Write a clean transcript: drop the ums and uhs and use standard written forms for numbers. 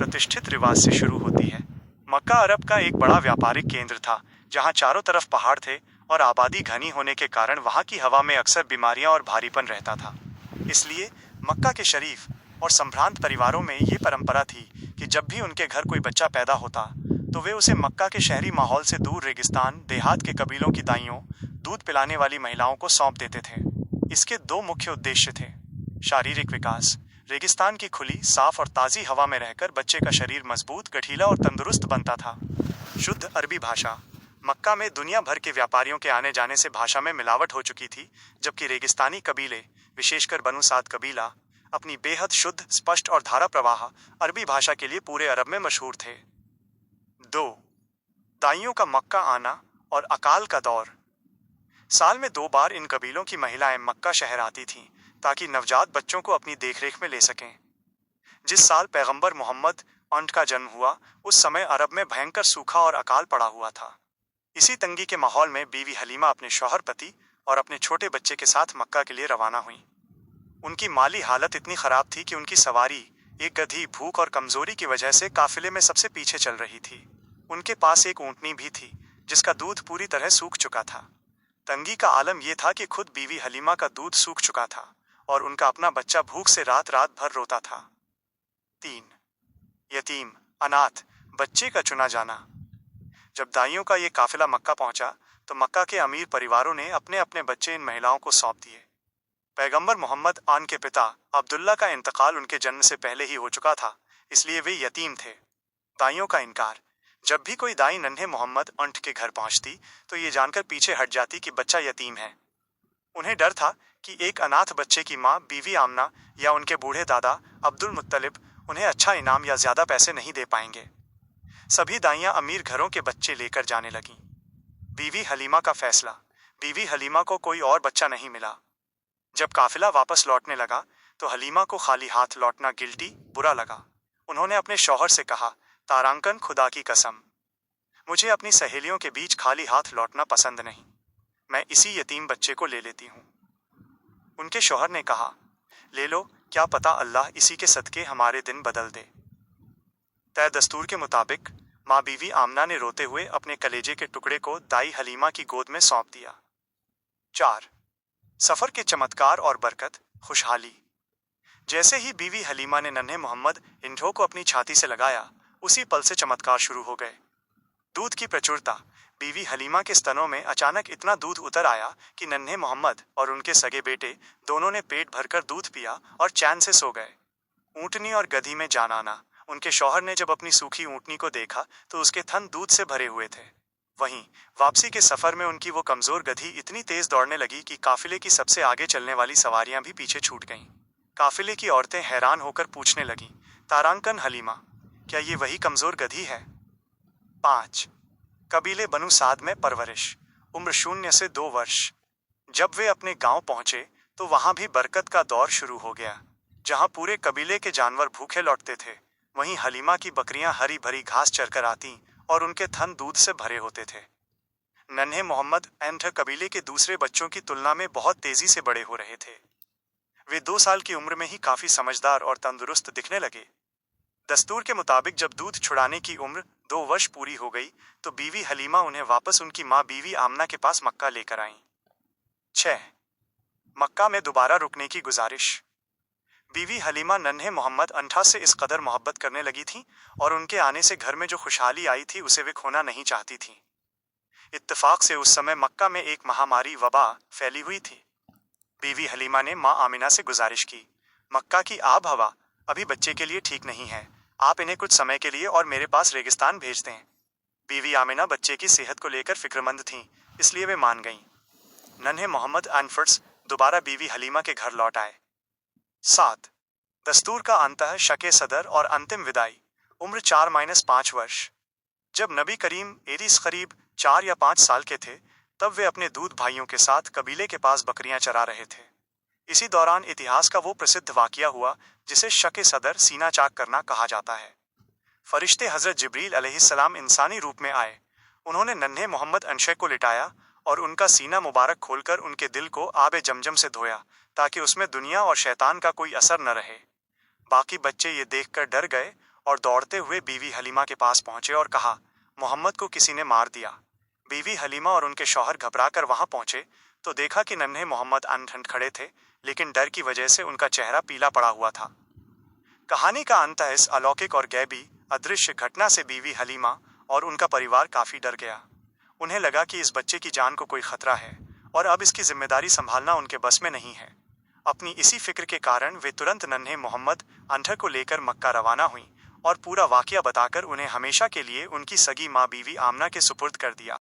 प्रतिष्ठित रिवाज से शुरू होती है। मक्का अरब का एक बड़ा व्यापारिक केंद्र था, जहां चारों तरफ पहाड़ थे और आबादी घनी होने के कारण वहां की हवा में अक्सर बीमारियां और भारीपन रहता था। इसलिए मक्का के शरीफ और संभ्रांत परिवारों में ये परंपरा थी कि जब भी उनके घर कोई बच्चा पैदा होता तो वे उसे मक्का के शहरी माहौल से दूर रेगिस्तान देहात के कबीलों की दाइयों, दूध पिलाने वाली महिलाओं को सौंप देते थे। इसके दो मुख्य उद्देश्य थे। शारीरिक विकास। रेगिस्तान की खुली, साफ और ताज़ी हवा में रहकर बच्चे का शरीर मजबूत, गठीला और तंदुरुस्त बनता था। शुद्ध अरबी भाषा। मक्का में दुनिया भर के व्यापारियों के आने जाने से भाषा में मिलावट हो चुकी थी, जबकि रेगिस्तानी कबीले, विशेषकर बनु साद कबीला, अपनी बेहद शुद्ध, स्पष्ट और धारा प्रवाह अरबी भाषा के लिए पूरे अरब में मशहूर थे। 2. दाइयों का मक्का आना और अकाल का दौर। साल में 2 बार इन कबीलों की महिलाएं मक्का शहर आती थीं ताकि नवजात बच्चों को अपनी देखरेख में ले सकें। जिस साल पैगंबर मोहम्मद अंट का जन्म हुआ, उस समय अरब में भयंकर सूखा और अकाल पड़ा हुआ था। इसी तंगी के माहौल में बीवी हलीमा अपने शौहर, पति और अपने छोटे बच्चे के साथ मक्का के लिए रवाना हुई। उनकी माली हालत इतनी खराब थी कि उनकी सवारी, एक गधी, भूख और कमजोरी की वजह से काफिले में सबसे पीछे चल रही थी। उनके पास एक ऊंटनी भी थी जिसका दूध पूरी तरह सूख चुका था। तंगी का आलम यह था कि खुद बीवी हलीमा का दूध सूख चुका था और उनका अपना बच्चा भूख से रात रात भर रोता था। 3. यतीम, अनाथ बच्चे का चुना जाना। जब दाइयों का ये काफिला मक्का पहुंचा तो मक्का के अमीर परिवारों ने अपने अपने बच्चे इन महिलाओं को सौंप दिए। पैगंबर मोहम्मद आन के पिता अब्दुल्ला का इंतकाल उनके जन्म से पहले ही हो चुका था, इसलिए वे यतीम थे। दाइयों का इनकार। जब भी कोई दाई नन्हे मोहम्मद अंट के घर पहुंचती तो ये जानकर पीछे हट जाती कि बच्चा यतीम है। उन्हें डर था कि एक अनाथ बच्चे की माँ बीवी आमना या उनके बूढ़े दादा अब्दुल मुत्तलिब उन्हें अच्छा इनाम या ज्यादा पैसे नहीं दे पाएंगे। सभी दाइयां अमीर घरों के बच्चे लेकर जाने लगीं। बीवी हलीमा का फैसला। बीवी हलीमा को कोई और बच्चा नहीं मिला। जब काफिला वापस लौटने लगा तो हलीमा को खाली हाथ लौटना गिल्टी, बुरा लगा। उन्होंने अपने शौहर से कहा, तारांकन, खुदा की कसम, मुझे अपनी सहेलियों के बीच खाली हाथ लौटना पसंद नहीं। मैं इसी यतीम बच्चे को ले लेती हूँ। उनके शौहर ने कहा, ले लो, क्या पता अल्लाह इसी के सदके हमारे दिन बदल दे। तय दस्तूर के मुताबिक माँ बीवी आमना ने रोते हुए अपने कलेजे के टुकड़े को दाई हलीमा की गोद में सौंप दिया। 4. सफर के चमत्कार और बरकत, खुशहाली। जैसे ही बीवी हलीमा ने नन्हे मोहम्मद इंठो को अपनी छाती से लगाया, उसी पल से चमत्कार शुरू हो गए। दूध की प्रचुरता। बीवी हलीमा के स्तनों में अचानक इतना दूध उतर आया कि नन्हे मोहम्मद और उनके सगे बेटे दोनों ने पेट भरकर दूध पिया और चैन से सो गए। ऊंटनी और गधी में जान आना। उनके शौहर ने जब अपनी सूखी ऊंटनी को देखा तो उसके थन दूध से भरे हुए थे। वहीं वापसी के सफर में उनकी वो कमजोर गधी इतनी तेज दौड़ने लगी कि काफिले की सबसे आगे चलने वाली सवारियां भी पीछे छूट गईं। काफिले की औरतें हैरान होकर पूछने लगीं, तारांकन हलीमा, क्या ये वही कमजोर गधी है? 5. कबीले बनु साद में परवरिश। उम्र 0 से 2 वर्ष। जब वे अपने गांव पहुंचे तो वहां भी बरकत का दौर शुरू हो गया। जहां पूरे कबीले के जानवर भूखे लौटते थे, वहीं हलीमा की बकरियां हरी भरी घास चरकर आतीं और उनके थन दूध से भरे होते थे। नन्हे मोहम्मद एंड कबीले के दूसरे बच्चों की तुलना में बहुत तेजी से बड़े हो रहे थे। वे 2 साल की उम्र में ही काफी समझदार और तंदुरुस्त दिखने लगे। दस्तूर के मुताबिक जब दूध छुड़ाने की उम्र 2 वर्ष पूरी हो गई तो बीवी हलीमा उन्हें वापस उनकी माँ बीवी आमना के पास मक्का लेकर आईं। 6. मक्का में दोबारा रुकने की गुजारिश। बीवी हलीमा नन्हे मोहम्मद अंठा से इस कदर मोहब्बत करने लगी थीं और उनके आने से घर में जो खुशहाली आई थी उसे वे खोना नहीं चाहती थीं। इत्तेफाक से उस समय मक्का में एक महामारी, वबा, फैली हुई थी। बीवी हलीमा ने माँ आमिना से गुजारिश की, मक्का की आब हवा अभी बच्चे के लिए ठीक नहीं है, आप इन्हें कुछ समय के लिए और मेरे पास रेगिस्तान भेज दें। बीवी आमिना बच्चे की सेहत को लेकर फिक्रमंद थीं, इसलिए वे मान गईं। नन्हे मोहम्मद एनफर्ट्स दोबारा बीवी हलीमा के घर लौट आए। 7. दस्तूर का अंतः शके सदर और अंतिम विदाई। उम्र 4-5 वर्ष। जब नबी करीम एरीस करीब 4 या 5 साल के थे तब वे अपने दूध भाइयों के साथ कबीले के पास बकरियां चरा रहे थे। इसी दौरान इतिहास का वो प्रसिद्ध वाकया हुआ जिसे शके सदर, सीना चाक करना कहा जाता है। फरिश्ते हजरत जिब्रील अलैहिस्सलाम इंसानी रूप में आए। उन्होंने नन्हे मोहम्मद अंशे को लिटाया और उनका सीना मुबारक खोलकर उनके दिल को आबे जमजम से धोया ताकि उसमें दुनिया और शैतान का कोई असर न रहे। बाकी बच्चे ये देखकर डर गए और दौड़ते हुए बीवी हलीमा के पास पहुंचे और कहा, मोहम्मद को किसी ने मार दिया। बीवी हलीमा और उनके शौहर घबराकर वहां पहुंचे तो देखा कि नन्हे मोहम्मद अनढन खड़े थे, लेकिन डर की वजह से उनका चेहरा पीला पड़ा हुआ था। कहानी का अंत है, इस अलौकिक और गैबी अदृश्य घटना से बीवी हलीमा और उनका परिवार काफी डर गया। उन्हें लगा कि इस बच्चे की जान को कोई खतरा है और अब इसकी जिम्मेदारी संभालना उनके बस में नहीं है। अपनी इसी फिक्र के कारण वे तुरंत नन्हे मोहम्मद अंधर को लेकर मक्का रवाना हुई और पूरा वाकया बताकर उन्हें हमेशा के लिए उनकी सगी माँ बीवी आमना के सुपुर्द कर दिया।